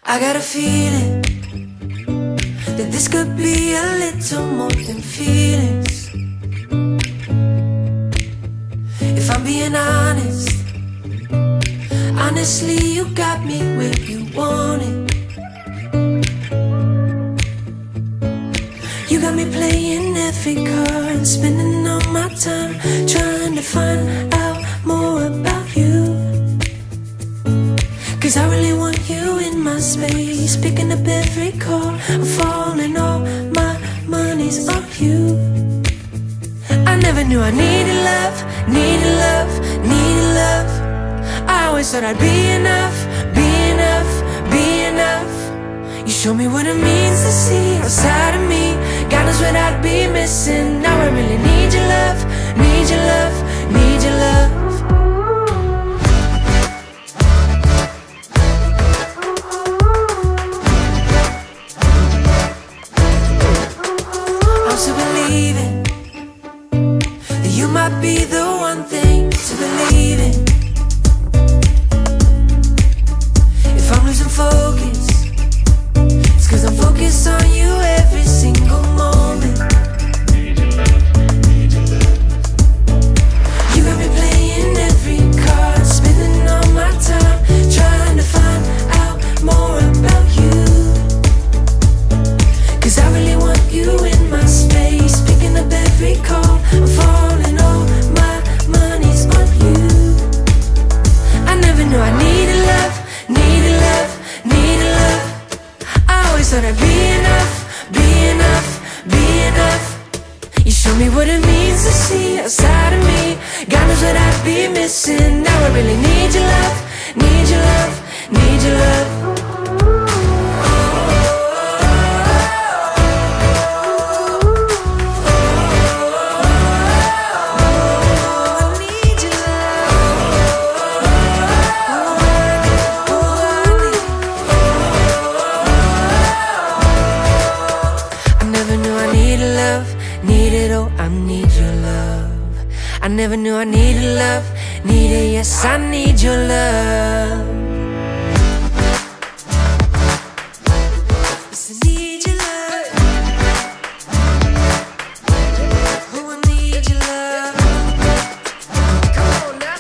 I got a feeling that this could be a little more than feelings. If I'm being honest, honestly, you got me where you want it. You got me playing every card and spending all my time trying to find out more about you. Cause I really want you in my space, picking up every call, I'm falling, all my money's on you. I never knew I needed love, needed love, needed love. I always thought I'd be enough, be enough, be enough. You show me what it means to see outside of me. God knows what I'd be missing. Now I really need your love, need your love, need your love. I'm still believing that you might be the one thing to believe in. If I'm losing focus, it's cause I'm focused on you every single moment. You got me playing every card, spending all my time trying to find out more about you. Cause I really want you in my space, picking up every call, I'm falling, all my money's on you. I never knew I needed love, needed love, needed love. I always thought I'd be enough, be enough, be enough. You show me what it means to see outside of me. God knows what I'd be missing. Now I really need your love, need your love, need your love. I never knew I needed love, needed, yes, I need your love. Yes, I need your love. Oh, I need your love. Come on now.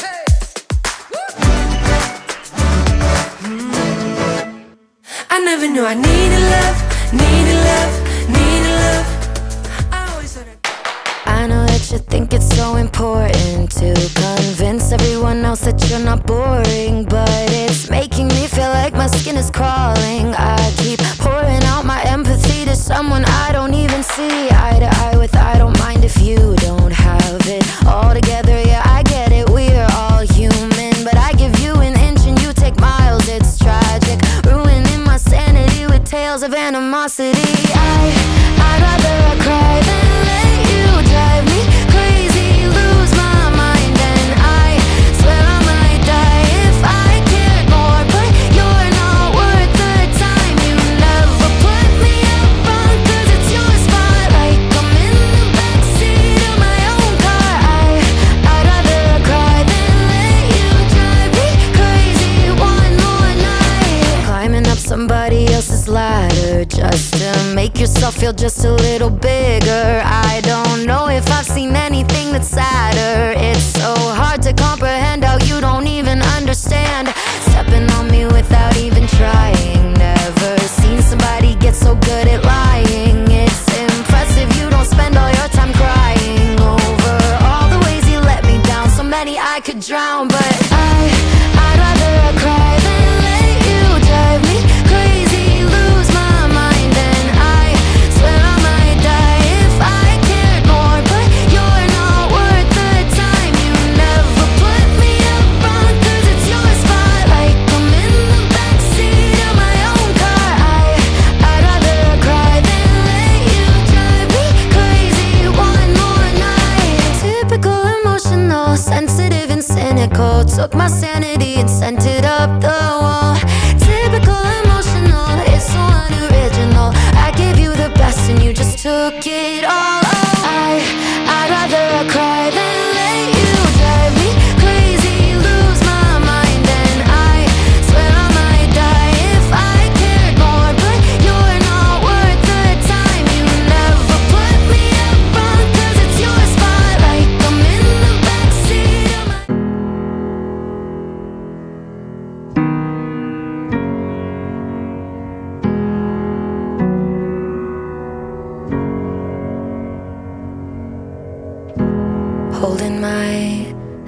Hey. I never knew I needed love, needed love, needed love. I know that you think it's so important to convince everyone else that you're not boring, but it's making me feel like my skin is crawling. I keep pouring out my empathy to someone I don't even see eye to eye with. I don't mind if you don't have it all together. Yeah, I get it, we're all human, but I give you an inch and you take miles. It's tragic, ruining my sanity with tales of animosity. I'd rather cry than let you drive me crazy, lose my mind, and I swear I might die if I cared more. But you're not worth the time. You never put me up front, cause it's your spotlight. I'm in the backseat of my own car. I'd rather cry than let you drive me crazy one more night. Climbing up somebody else's ladder just to make yourself feel just a little bigger. I don't know if I've seen anything that's sadder. It's so hard to comprehend how you don't even understand, stepping on me without even trying. Never seen somebody get so good at lying. It's impressive you don't spend all your time crying over all the ways you let me down. So many I could drown, but I'd rather cry than let you drive me crazy, lose my mind, and I swear I might die if I cared more. But you're not worth the time. You never put me up front, cause it's your spotlight. I'm in the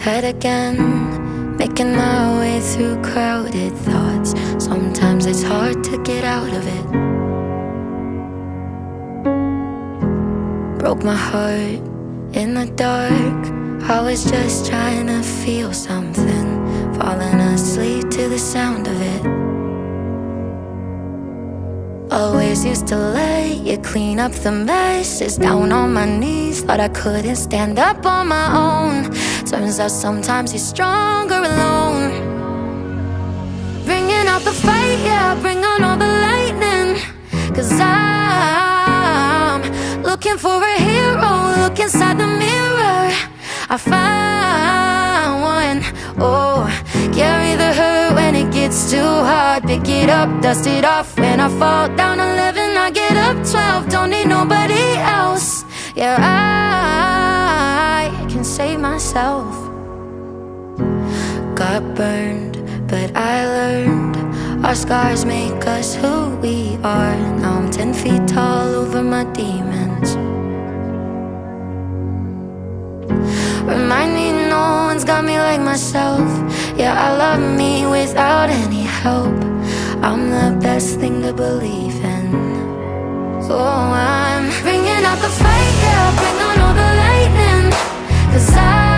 head again, making my way through crowded thoughts. Sometimes it's hard to get out of it. Broke my heart in the dark. I was just trying to feel something, falling asleep to the sound of it. Always used to let you clean up the messes. Down on my knees, thought I couldn't stand up on my own. Turns out sometimes you're stronger alone. Bringing out the fight, yeah, bring on all the lightning. 'Cause I'm looking for a hero. Look inside the mirror, I found one. Oh, carry the hurt when it gets too hard. Pick it up, dust it off. When I fall down 11, I get up 12. Don't need nobody else. Yeah, I can save myself. Got burned, but I learned. Our scars make us who we are. Now I'm 10 feet tall over my demons. Remind me no one's got me like myself. Yeah, I love me without any help. I'm the best thing to believe in. So I'm bringing out the fight, yeah, bring on all the lightning. 'Cause I